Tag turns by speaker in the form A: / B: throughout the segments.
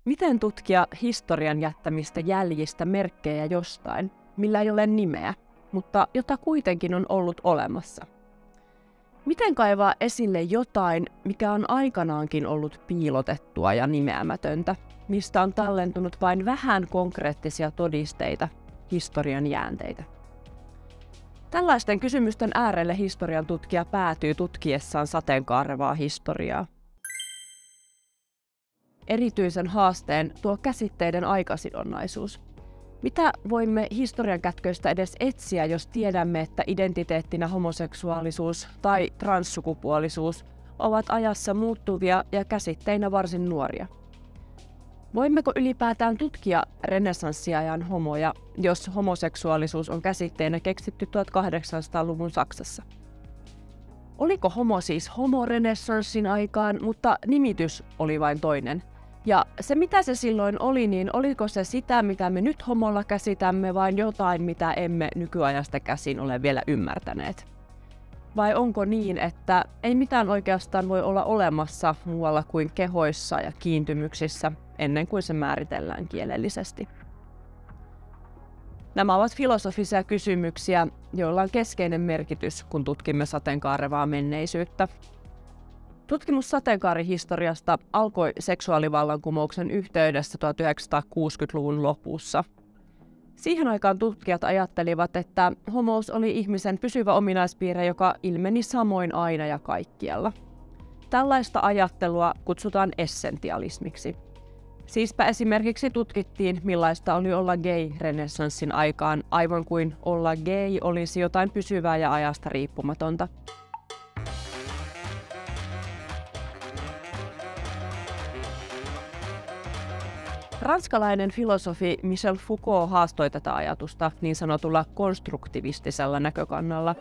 A: Miten tutkia historian jättämistä jäljistä merkkejä jostain, millä ei ole nimeä, mutta jota kuitenkin on ollut olemassa? Miten kaivaa esille jotain, mikä on aikanaankin ollut piilotettua ja nimeämätöntä, mistä on tallentunut vain vähän konkreettisia todisteita, historian jäänteitä? Tällaisten kysymysten äärelle historian tutkija päätyy tutkiessaan sateenkaarevaa historiaa. Erityisen haasteen tuo käsitteiden aikasidonnaisuus. Mitä voimme historian kätköistä edes etsiä, jos tiedämme, että identiteettinä homoseksuaalisuus tai transsukupuolisuus ovat ajassa muuttuvia ja käsitteinä varsin nuoria? Voimmeko ylipäätään tutkia renessanssiajan homoja, jos homoseksuaalisuus on käsitteenä keksitty 1800-luvun Saksassa? Oliko homo siis homo renessanssin aikaan, mutta nimitys oli vain toinen? Ja se mitä se silloin oli, niin oliko se sitä, mitä me nyt homolla käsitämme, vai jotain, mitä emme nykyajasta käsin ole vielä ymmärtäneet? Vai onko niin, että ei mitään oikeastaan voi olla olemassa muualla kuin kehoissa ja kiintymyksissä, ennen kuin se määritellään kielellisesti? Nämä ovat filosofisia kysymyksiä, joilla on keskeinen merkitys, kun tutkimme sateenkaarevaa menneisyyttä. Tutkimus sateenkaarihistoriasta alkoi seksuaalivallankumouksen yhteydessä 1960-luvun lopussa. Siihen aikaan tutkijat ajattelivat, että homous oli ihmisen pysyvä ominaispiirre, joka ilmeni samoin aina ja kaikkialla. Tällaista ajattelua kutsutaan essentialismiksi. Siispä esimerkiksi tutkittiin, millaista oli olla gay renessanssin aikaan, aivan kuin olla gay olisi jotain pysyvää ja ajasta riippumatonta. Ranskalainen filosofi Michel Foucault haastoi tätä ajatusta niin sanotulla konstruktivistisella näkökannalla.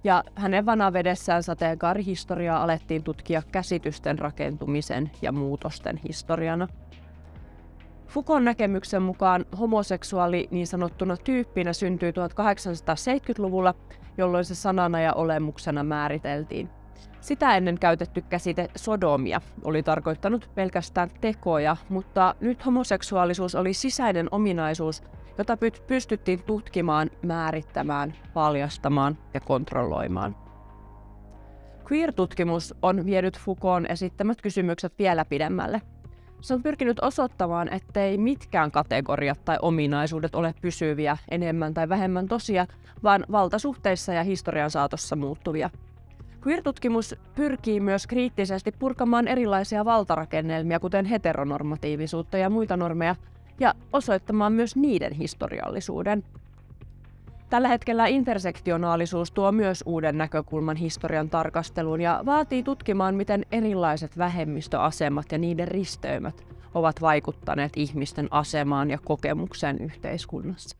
A: Ja hänen vanavedessään sateenkaarihistoriaa alettiin tutkia käsitysten rakentumisen ja muutosten historiana. Foucaultin näkemyksen mukaan homoseksuaali niin sanottuna tyyppinä syntyi 1870-luvulla, jolloin se sanana ja olemuksena määriteltiin. Sitä ennen käytetty käsite sodomia oli tarkoittanut pelkästään tekoja, mutta nyt homoseksuaalisuus oli sisäinen ominaisuus, jota pystyttiin tutkimaan, määrittämään, paljastamaan ja kontrolloimaan. Queer-tutkimus on vienyt Foucaultin esittämät kysymykset vielä pidemmälle. Se on pyrkinyt osoittamaan, ettei mitkään kategoriat tai ominaisuudet ole pysyviä, enemmän tai vähemmän tosia, vaan valtasuhteissa ja historian saatossa muuttuvia. Queer-tutkimus pyrkii myös kriittisesti purkamaan erilaisia valtarakennelmia, kuten heteronormatiivisuutta ja muita normeja, ja osoittamaan myös niiden historiallisuuden. Tällä hetkellä intersektionaalisuus tuo myös uuden näkökulman historian tarkasteluun ja vaatii tutkimaan, miten erilaiset vähemmistöasemat ja niiden risteymät ovat vaikuttaneet ihmisten asemaan ja kokemukseen yhteiskunnassa.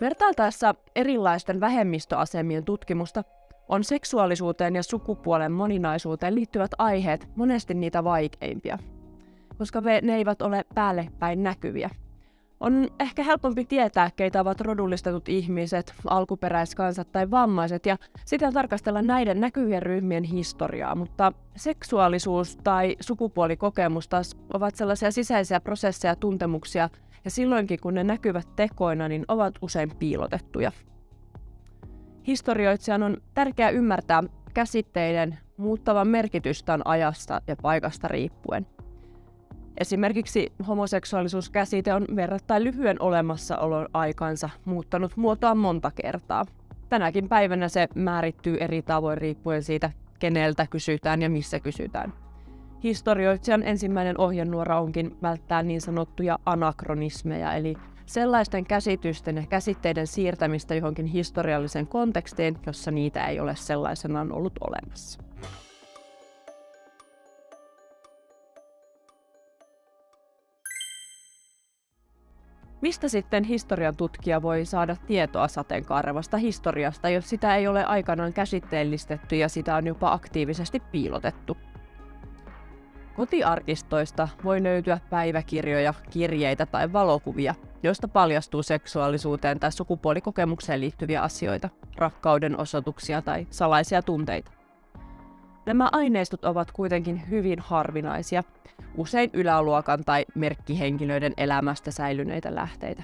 A: Vertailtaessa erilaisten vähemmistöasemien tutkimusta on seksuaalisuuteen ja sukupuolen moninaisuuteen liittyvät aiheet monesti niitä vaikeimpia, koska ne eivät ole päällepäin näkyviä. On ehkä helpompi tietää, keitä ovat rodullistetut ihmiset, alkuperäiskansat tai vammaiset ja sitten tarkastella näiden näkyvien ryhmien historiaa, mutta seksuaalisuus tai sukupuolikokemus taas ovat sellaisia sisäisiä prosesseja ja tuntemuksia, ja silloinkin kun ne näkyvät tekoina, niin ovat usein piilotettuja. Historioitsijan on tärkeää ymmärtää käsitteiden muuttavan merkitystään ajasta ja paikasta riippuen. Esimerkiksi homoseksuaalisuuskäsite on verrattain lyhyen olemassaolon aikansa muuttanut muotoaan monta kertaa. Tänäkin päivänä se määrittyy eri tavoin riippuen siitä, keneltä kysytään ja missä kysytään. Historioitsijan ensimmäinen ohjenuora onkin välttää niin sanottuja anakronismeja, eli sellaisten käsitysten ja käsitteiden siirtämistä johonkin historialliseen kontekstiin, jossa niitä ei ole sellaisenaan ollut olemassa. Mistä sitten historian tutkija voi saada tietoa sateenkaarevasta historiasta, jos sitä ei ole aikanaan käsitteellistetty ja sitä on jopa aktiivisesti piilotettu? Kotiarkistoista voi löytyä päiväkirjoja, kirjeitä tai valokuvia, joista paljastuu seksuaalisuuteen tai sukupuolikokemukseen liittyviä asioita, rakkauden osoituksia tai salaisia tunteita. Nämä aineistot ovat kuitenkin hyvin harvinaisia, usein yläluokan tai merkkihenkilöiden elämästä säilyneitä lähteitä.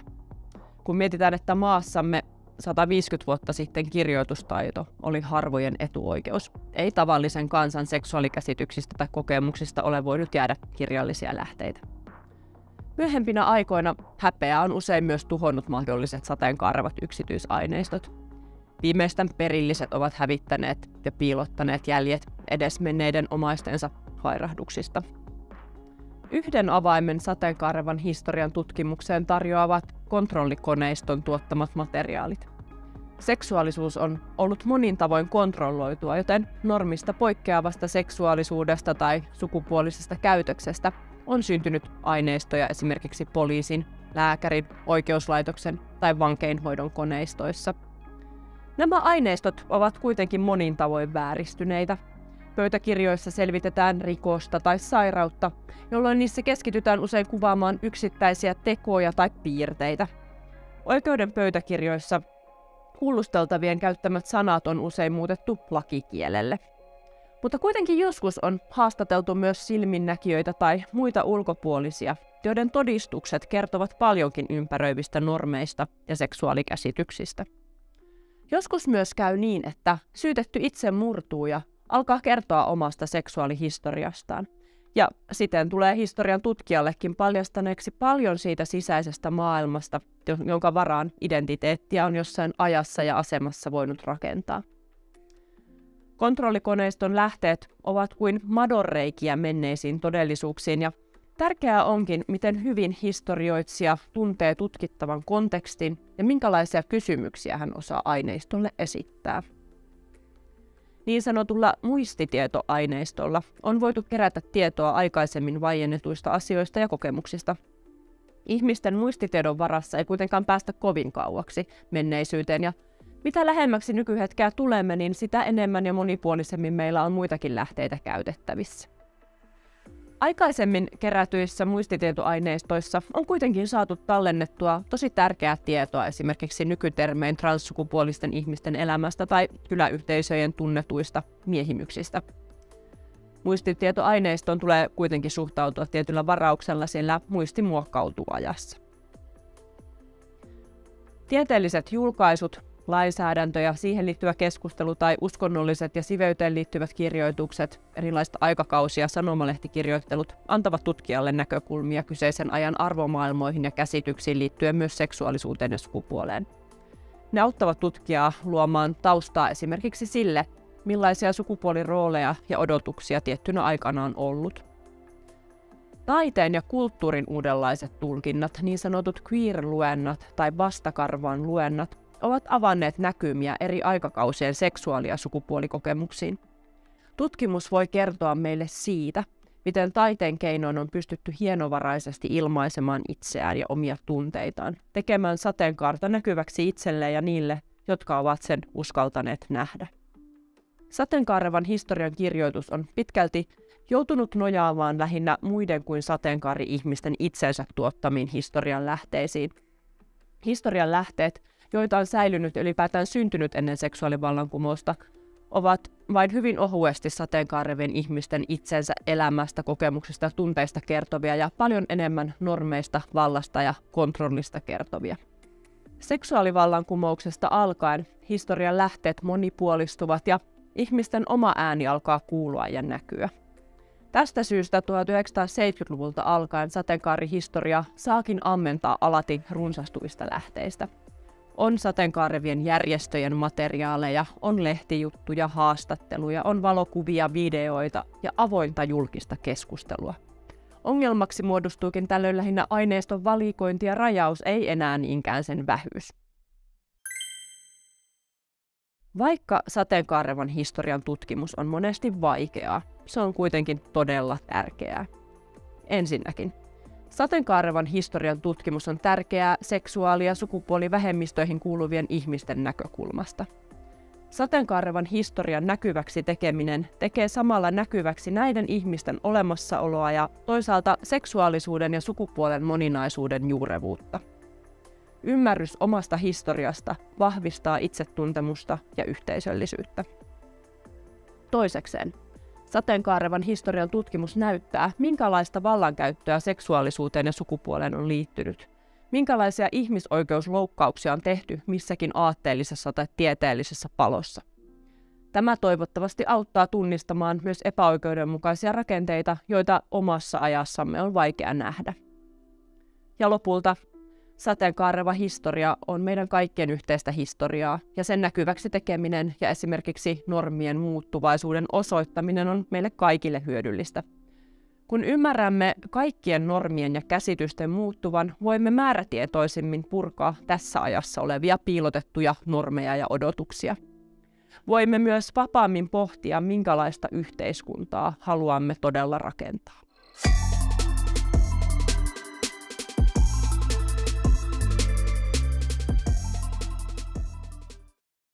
A: Kun mietitään, että maassamme 150 vuotta sitten kirjoitustaito oli harvojen etuoikeus, ei tavallisen kansan seksuaalikäsityksistä tai kokemuksista ole voinut jäädä kirjallisia lähteitä. Myöhempinä aikoina häpeä on usein myös tuhonnut mahdolliset sateenkaarevat yksityisaineistot. Viimeistään perilliset ovat hävittäneet ja piilottaneet jäljet edesmenneiden omaistensa hairahduksista. Yhden avaimen sateenkaarevan historian tutkimukseen tarjoavat kontrollikoneiston tuottamat materiaalit. Seksuaalisuus on ollut monin tavoin kontrolloitua, joten normista poikkeavasta seksuaalisuudesta tai sukupuolisesta käytöksestä on syntynyt aineistoja esimerkiksi poliisin, lääkärin, oikeuslaitoksen tai vankeinhoidon koneistoissa. Nämä aineistot ovat kuitenkin monin tavoin vääristyneitä. Pöytäkirjoissa selvitetään rikosta tai sairautta, jolloin niissä keskitytään usein kuvaamaan yksittäisiä tekoja tai piirteitä. Oikeuden pöytäkirjoissa kuulusteltavien käyttämät sanat on usein muutettu lakikielelle. Mutta kuitenkin joskus on haastateltu myös silminnäkijöitä tai muita ulkopuolisia, joiden todistukset kertovat paljonkin ympäröivistä normeista ja seksuaalikäsityksistä. Joskus myös käy niin, että syytetty itse murtuu ja alkaa kertoa omasta seksuaalihistoriastaan. Ja siten tulee historian tutkijallekin paljastaneeksi paljon siitä sisäisestä maailmasta, jonka varaan identiteettiä on jossain ajassa ja asemassa voinut rakentaa. Kontrollikoneiston lähteet ovat kuin madonreikiä menneisiin todellisuuksiin, ja tärkeää onkin, miten hyvin historioitsija tuntee tutkittavan kontekstin ja minkälaisia kysymyksiä hän osaa aineistolle esittää. Niin sanotulla muistitietoaineistolla on voitu kerätä tietoa aikaisemmin vaiennetuista asioista ja kokemuksista. Ihmisten muistitiedon varassa ei kuitenkaan päästä kovin kauaksi menneisyyteen, ja mitä lähemmäksi nykyhetkeä tulemme, niin sitä enemmän ja monipuolisemmin meillä on muitakin lähteitä käytettävissä. Aikaisemmin kerätyissä muistitietoaineistoissa on kuitenkin saatu tallennettua tosi tärkeää tietoa esimerkiksi nykytermein transsukupuolisten ihmisten elämästä tai kyläyhteisöjen tunnetuista miehimyksistä. Muistitietoaineistoon tulee kuitenkin suhtautua tietyllä varauksella, sillä muisti muokkautuu ajassa. Tieteelliset julkaisut, lainsäädäntö ja siihen liittyvä keskustelu tai uskonnolliset ja siveyteen liittyvät kirjoitukset, erilaiset aikakausi- ja sanomalehtikirjoittelut antavat tutkijalle näkökulmia kyseisen ajan arvomaailmoihin ja käsityksiin liittyen myös seksuaalisuuteen ja sukupuoleen. Ne auttavat tutkijaa luomaan taustaa esimerkiksi sille, millaisia sukupuolirooleja ja odotuksia tiettynä aikana on ollut. Taiteen ja kulttuurin uudenlaiset tulkinnat, niin sanotut queer-luennat tai vastakarvan luennat, ovat avanneet näkymiä eri aikakausien seksuaali- ja sukupuolikokemuksiin. Tutkimus voi kertoa meille siitä, miten taiteen keinoin on pystytty hienovaraisesti ilmaisemaan itseään ja omia tunteitaan, tekemään sateenkaarta näkyväksi itselleen ja niille, jotka ovat sen uskaltaneet nähdä. Sateenkaarevan historian kirjoitus on pitkälti joutunut nojaamaan lähinnä muiden kuin sateenkaari-ihmisten itsensä tuottamiin historian lähteisiin. Historian lähteet, joita on säilynyt ja ylipäätään syntynyt ennen seksuaalivallankumousta, ovat vain hyvin ohuesti sateenkaarevien ihmisten itsensä elämästä, kokemuksista ja tunteista kertovia ja paljon enemmän normeista, vallasta ja kontrollista kertovia. Seksuaalivallankumouksesta alkaen historian lähteet monipuolistuvat ja ihmisten oma ääni alkaa kuulua ja näkyä. Tästä syystä 1970-luvulta alkaen sateenkaarihistoria saakin ammentaa alati runsastuvista lähteistä. On sateenkaarevien järjestöjen materiaaleja, on lehtijuttuja, haastatteluja, on valokuvia, videoita ja avointa julkista keskustelua. Ongelmaksi muodostuukin tällöin lähinnä aineiston valikointi ja rajaus, ei enää niinkään sen vähyys. Vaikka sateenkaarevan historian tutkimus on monesti vaikeaa, se on kuitenkin todella tärkeää. Ensinnäkin, Sateenkaarevan historian tutkimus on tärkeää seksuaali- ja sukupuolivähemmistöihin kuuluvien ihmisten näkökulmasta. Sateenkaarevan historian näkyväksi tekeminen tekee samalla näkyväksi näiden ihmisten olemassaoloa ja toisaalta seksuaalisuuden ja sukupuolen moninaisuuden juurevuutta. Ymmärrys omasta historiasta vahvistaa itsetuntemusta ja yhteisöllisyyttä. Toisekseen, sateenkaarevan historian tutkimus näyttää, minkälaista vallankäyttöä seksuaalisuuteen ja sukupuoleen on liittynyt, minkälaisia ihmisoikeusloukkauksia on tehty missäkin aatteellisessa tai tieteellisessä palossa. Tämä toivottavasti auttaa tunnistamaan myös epäoikeudenmukaisia rakenteita, joita omassa ajassamme on vaikea nähdä. Ja lopulta, sateenkaareva historia on meidän kaikkien yhteistä historiaa, ja sen näkyväksi tekeminen ja esimerkiksi normien muuttuvaisuuden osoittaminen on meille kaikille hyödyllistä. Kun ymmärrämme kaikkien normien ja käsitysten muuttuvan, voimme määrätietoisemmin purkaa tässä ajassa olevia piilotettuja normeja ja odotuksia. Voimme myös vapaammin pohtia, minkälaista yhteiskuntaa haluamme todella rakentaa.